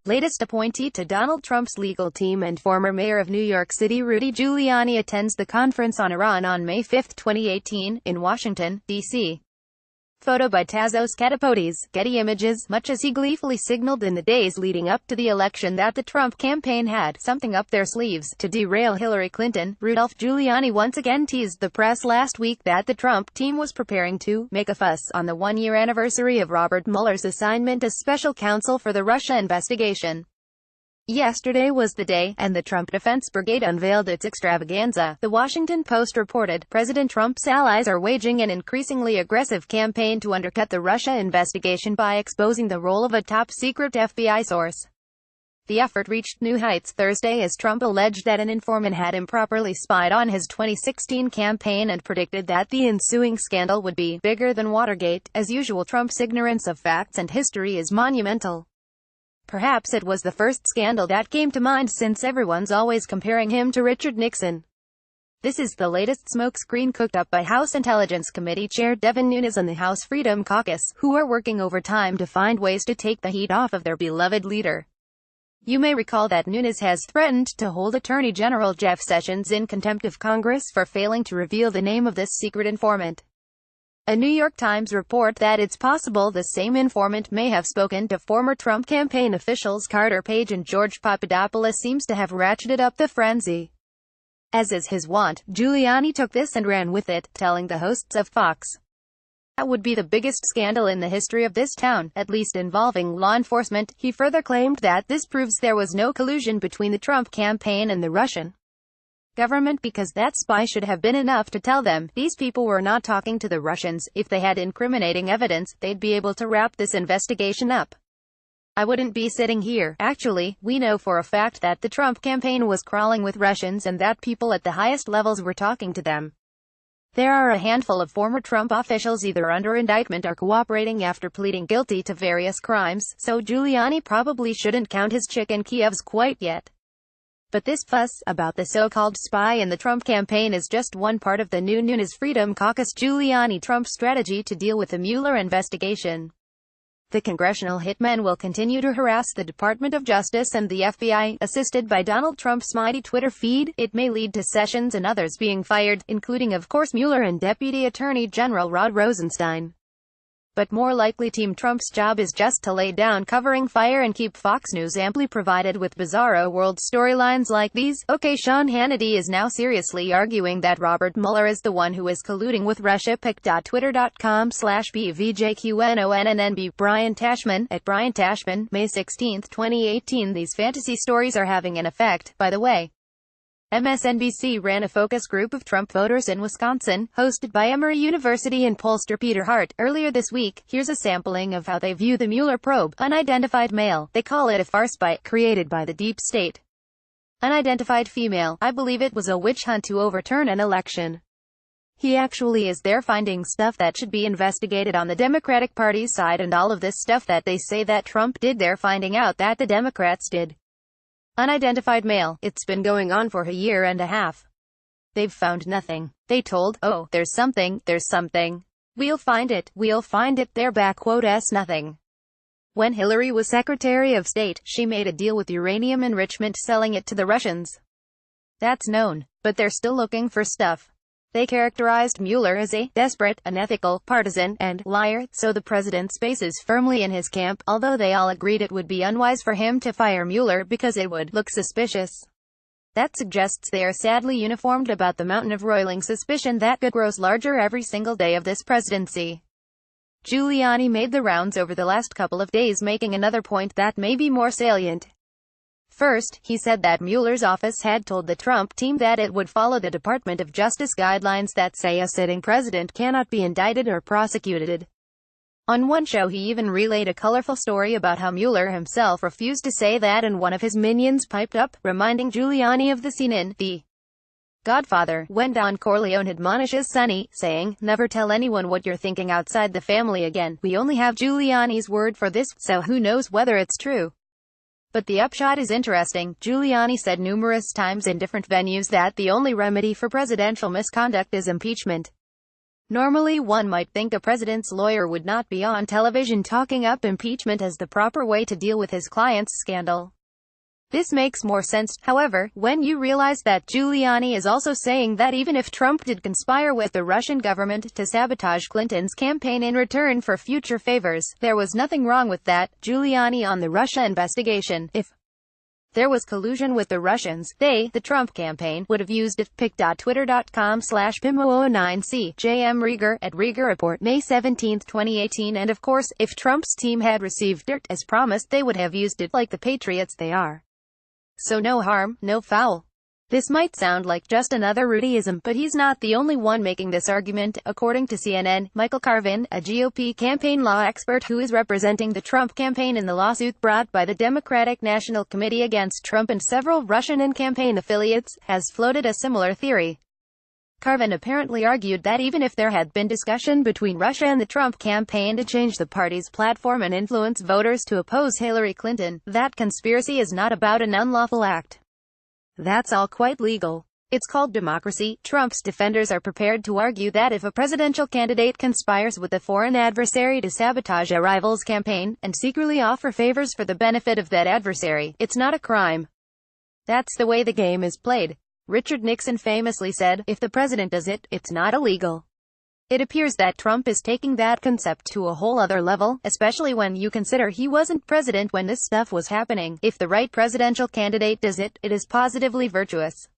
Latest appointee to Donald Trump's legal team and former mayor of New York City Rudy Giuliani attends the Conference on Iran on May 5, 2018, in Washington, D.C. Photo by Tazos Katapotes, Getty Images. Much as he gleefully signaled in the days leading up to the election that the Trump campaign had something up their sleeves to derail Hillary Clinton, Rudolph Giuliani once again teased the press last week that the Trump team was preparing to make a fuss on the one-year anniversary of Robert Mueller's assignment as special counsel for the Russia investigation. Yesterday was the day, and the Trump Defense Brigade unveiled its extravaganza. The Washington Post reported, President Trump's allies are waging an increasingly aggressive campaign to undercut the Russia investigation by exposing the role of a top-secret FBI source. The effort reached new heights Thursday as Trump alleged that an informant had improperly spied on his 2016 campaign and predicted that the ensuing scandal would be bigger than Watergate. As usual, Trump's ignorance of facts and history is monumental. Perhaps it was the first scandal that came to mind since everyone's always comparing him to Richard Nixon. This is the latest smokescreen cooked up by House Intelligence Committee Chair Devin Nunes and the House Freedom Caucus, who are working overtime to find ways to take the heat off of their beloved leader. You may recall that Nunes has threatened to hold Attorney General Jeff Sessions in contempt of Congress for failing to reveal the name of this secret informant. A New York Times report that it's possible the same informant may have spoken to former Trump campaign officials Carter Page and George Papadopoulos seems to have ratcheted up the frenzy. As is his wont, Giuliani took this and ran with it, telling the hosts of Fox that would be the biggest scandal in the history of this town, at least involving law enforcement. He further claimed that this proves there was no collusion between the Trump campaign and the Russian government because that spy should have been enough to tell them these people were not talking to the Russians. If they had incriminating evidence, they'd be able to wrap this investigation up. I wouldn't be sitting here. Actually, we know for a fact that the Trump campaign was crawling with Russians and that people at the highest levels were talking to them. There are a handful of former Trump officials either under indictment or cooperating after pleading guilty to various crimes, so Giuliani probably shouldn't count his chicken Kievs quite yet. But this fuss about the so-called spy in the Trump campaign is just one part of the new Nunes Freedom Caucus Giuliani-Trump strategy to deal with the Mueller investigation. The congressional hitmen will continue to harass the Department of Justice and the FBI, assisted by Donald Trump's mighty Twitter feed. It may lead to Sessions and others being fired, including of course Mueller and Deputy Attorney General Rod Rosenstein. But more likely Team Trump's job is just to lay down covering fire and keep Fox News amply provided with bizarro world storylines like these. Okay, Sean Hannity is now seriously arguing that Robert Mueller is the one who is colluding with Russia. pic.twitter.com/bvjqnonnb Brian Tashman, at Brian Tashman, May 16, 2018. These fantasy stories are having an effect, by the way. MSNBC ran a focus group of Trump voters in Wisconsin, hosted by Emory University and pollster Peter Hart, earlier this week. Here's a sampling of how they view the Mueller probe. Unidentified male. They call it a farce created by the deep state. Unidentified female. I believe it was a witch hunt to overturn an election. He actually is there finding stuff that should be investigated on the Democratic Party's side, and all of this stuff that they say that Trump did they're finding out that the Democrats did. Unidentified male. It's been going on for a year and a half. They've found nothing. They told, oh, there's something. We'll find it. They're back, nothing. When Hillary was Secretary of State, she made a deal with uranium enrichment, selling it to the Russians. That's known. But they're still looking for stuff. They characterized Mueller as a desperate, unethical, partisan, and liar, so the president spaces firmly in his camp, although they all agreed it would be unwise for him to fire Mueller because it would look suspicious. That suggests they are sadly uniformed about the mountain of roiling suspicion that grows larger every single day of this presidency. Giuliani made the rounds over the last couple of days, making another point that may be more salient. First, he said that Mueller's office had told the Trump team that it would follow the Department of Justice guidelines that say a sitting president cannot be indicted or prosecuted. On one show he even relayed a colorful story about how Mueller himself refused to say that, and one of his minions piped up, reminding Giuliani of the scene in The Godfather, when Don Corleone admonishes Sonny, saying, "Never tell anyone what you're thinking outside the family again." We only have Giuliani's word for this, so who knows whether it's true. But the upshot is interesting. Giuliani said numerous times in different venues that the only remedy for presidential misconduct is impeachment. Normally one might think a president's lawyer would not be on television talking up impeachment as the proper way to deal with his client's scandal. This makes more sense, however, when you realize that Giuliani is also saying that even if Trump did conspire with the Russian government to sabotage Clinton's campaign in return for future favors, there was nothing wrong with that. Giuliani on the Russia investigation. If there was collusion with the Russians, they, the Trump campaign, would have used it. pic.twitter.com/pimo09c. J.M. Rieger, at Rieger Report, May 17, 2018. And of course, if Trump's team had received dirt, as promised, they would have used it, like the patriots they are. So no harm, no foul. This might sound like just another Rudyism, but he's not the only one making this argument. According to CNN, Michael Carvin, a GOP campaign law expert who is representing the Trump campaign in the lawsuit brought by the Democratic National Committee against Trump and several Russian and campaign affiliates, has floated a similar theory. Carvin apparently argued that even if there had been discussion between Russia and the Trump campaign to change the party's platform and influence voters to oppose Hillary Clinton, that conspiracy is not about an unlawful act. That's all quite legal. It's called democracy. Trump's defenders are prepared to argue that if a presidential candidate conspires with a foreign adversary to sabotage a rival's campaign, and secretly offer favors for the benefit of that adversary, it's not a crime. That's the way the game is played. Richard Nixon famously said, if the president does it, it's not illegal. It appears that Trump is taking that concept to a whole other level, especially when you consider he wasn't president when this stuff was happening. If the right presidential candidate does it, it is positively virtuous.